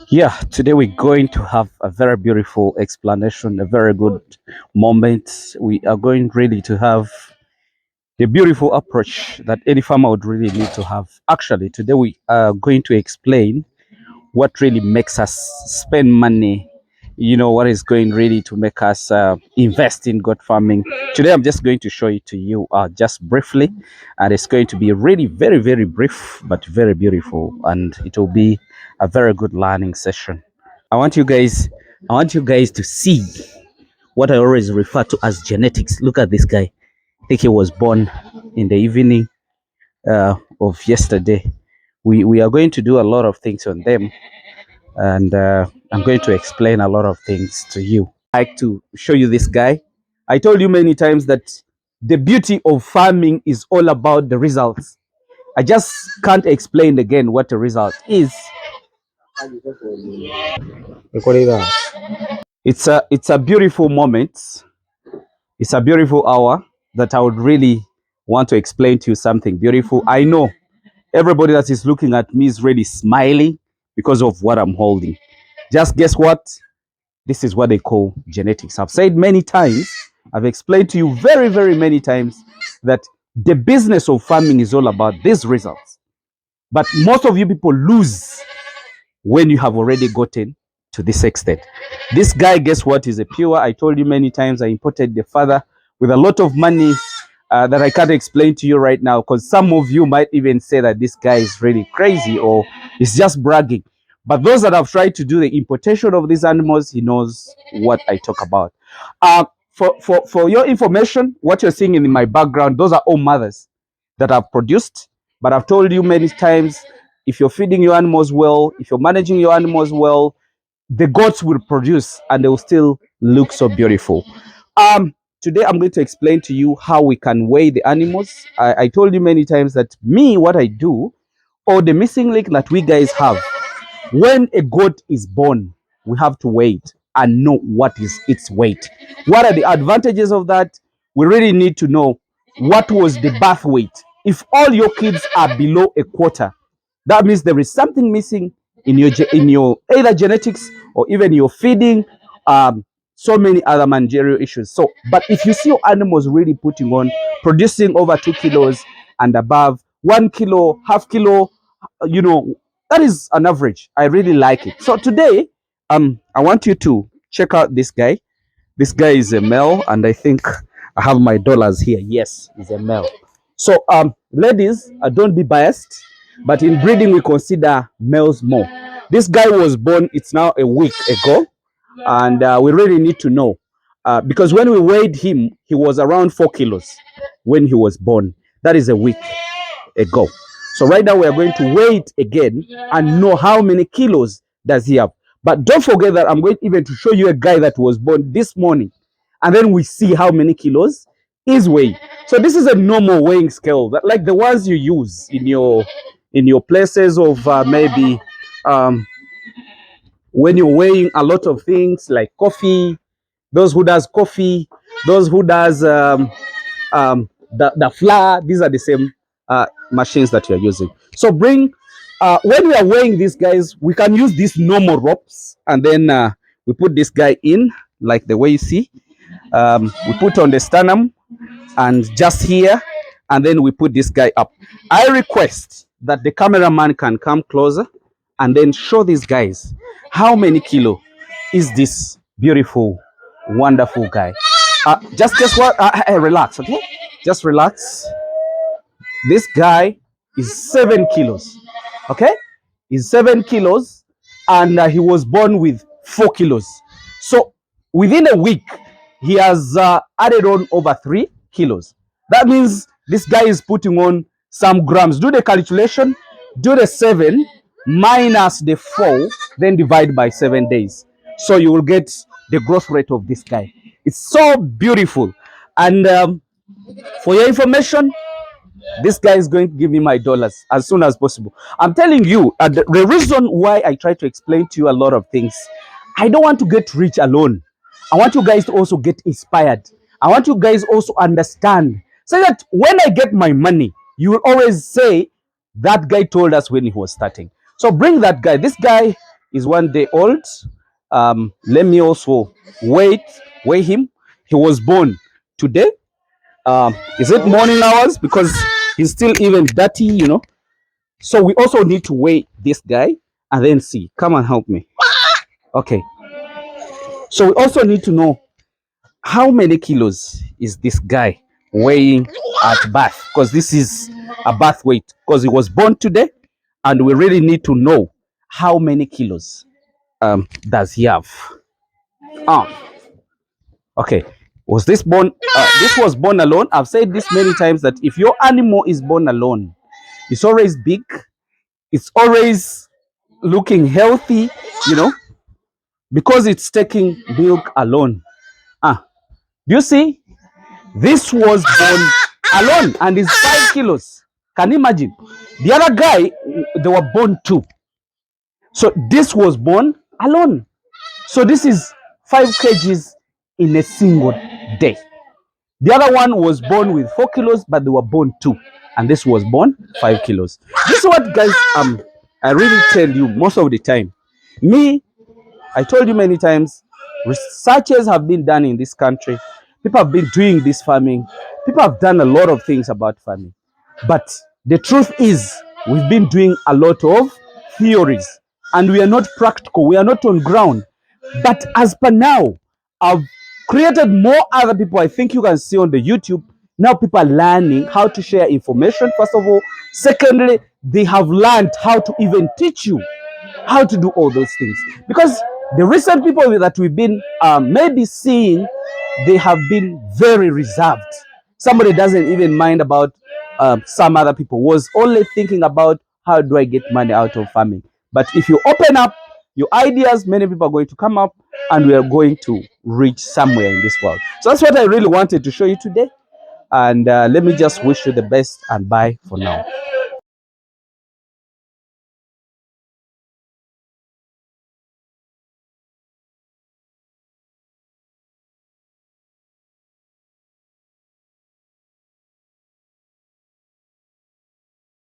Yeah, today we're going to have a very beautiful explanation, a very good moment. We are going really to have the beautiful approach that any farmer would really need to have. Actually, today we are going to explain what really makes us spend money, what is going really to make us invest in goat farming. Today I'm just going to show it to you just briefly, and it's going to be really very very brief but very beautiful, and it will be a very good learning session. I want you guys to see what I always refer to as genetics. Look at this guy. I think he was born in the evening of yesterday. We are going to do a lot of things on them, and I'm going to explain a lot of things to you. I like to show you this guy. I told you many times that the beauty of farming is all about the results. I just can't explain again what the result is. It's a beautiful moment. It's a beautiful hour that I would really want to explain to you something beautiful. I know everybody that is looking at me is really smiling because of what I'm holding. Just guess what? This is what they call genetics. I've said many times, I've explained to you very, very many times that the business of farming is all about these results. But most of you people lose when you have already gotten to this extent. This guy, guess what, is a pure. I told you many times I imported the father with a lot of money that I can't explain to you right now, because some of you might even say that this guy is really crazy or he's just bragging. But those that have tried to do the importation of these animals, he knows what I talk about. For your information, what you're seeing in my background, those are all mothers that I've produced. But I've told you many times, if you're feeding your animals well, if you're managing your animals well, the goats will produce and they will still look so beautiful. Today I'm going to explain to you how we can weigh the animals. I told you many times that what I do, or the missing link that we guys have, when a goat is born, we have to weigh it and know what is its weight. What are the advantages of that? We really need to know what was the birth weight. If all your kids are below a quarter, that means there is something missing in your either genetics or even your feeding, so many other managerial issues. So, but if you see your animals really putting on, producing over 2 kilos and above, 1 kilo, half kilo, you know, that is an average. I really like it. So today, I want you to check out this guy. This guy is a male, and I think I have my dollars here. Yes, he's a male. So, ladies, don't be biased, but in breeding, we consider males more. This guy was born, it's now a week ago, and we really need to know because when we weighed him, he was around 4 kilos when he was born. That is a week ago. So right now we are going to weigh it again and know how many kilos does he have. But don't forget that I'm going even to show you a guy that was born this morning, and then we see how many kilos is weighing. So this is a normal weighing scale, that like the ones you use in your places of maybe when you're weighing a lot of things like coffee, those who does coffee, those who does the flour. These are the same machines that you're using. So when we are weighing these guys, we can use these normal ropes, and then we put this guy in like the way you see. We put on the sternum and just here, and then we put this guy up. I request that the cameraman can come closer and then show these guys how many kilo is this beautiful, wonderful guy. Just what? Relax, okay? Just relax. This guy is 7 kilos. Okay, he's 7 kilos, and he was born with 4 kilos. So within a week, he has added on over 3 kilos. That means this guy is putting on some grams. Do the calculation. Do the 7 minus the 4, then divide by 7 days. So you will get the growth rate of this guy. It's so beautiful. And for your information, this guy is going to give me my dollars as soon as possible. I'm telling you, the reason why I try to explain to you a lot of things, I don't want to get rich alone. I want you guys to also get inspired. I want you guys also understand, so that when I get my money, you will always say, that guy told us when he was starting. So bring that guy. This guy is 1 day old. Let me also weigh him. He was born today. Is it morning hours? Because he's still even dirty, you know. So we also need to weigh this guy and then see. Come and help me. Okay. So we also need to know how many kilos is this guy weighing at birth, because this is a birth weight, because he was born today, and we really need to know how many kilos does he have. Okay, was this born this was born alone? I've said this many times, that if your animal is born alone, it's always big, it's always looking healthy, you know, because it's taking milk alone. Do you see? This was born alone and is 5 kilos. Can you imagine? The other guy, they were born 2. So this was born alone. So this is 5 kgs in a single day. The other one was born with 4 kilos, but they were born 2. And this was born 5 kilos. This is what, guys, I really tell you most of the time. I told you many times, researches have been done in this country. People have been doing this farming. People have done a lot of things about farming. But the truth is, we've been doing a lot of theories, and we are not practical. We are not on ground. But as per now, I've created more other people. I think you can see on the YouTube. Now people are learning how to share information, first of all. Secondly, they have learned how to even teach you how to do all those things, because the recent people that we've been maybe seeing, they have been very reserved. Somebody doesn't even mind about some other people, was only thinking about how do I get money out of farming. But if you open up your ideas, many people are going to come up, and we are going to reach somewhere in this world. So that's what I really wanted to show you today, and let me just wish you the best, and bye for now.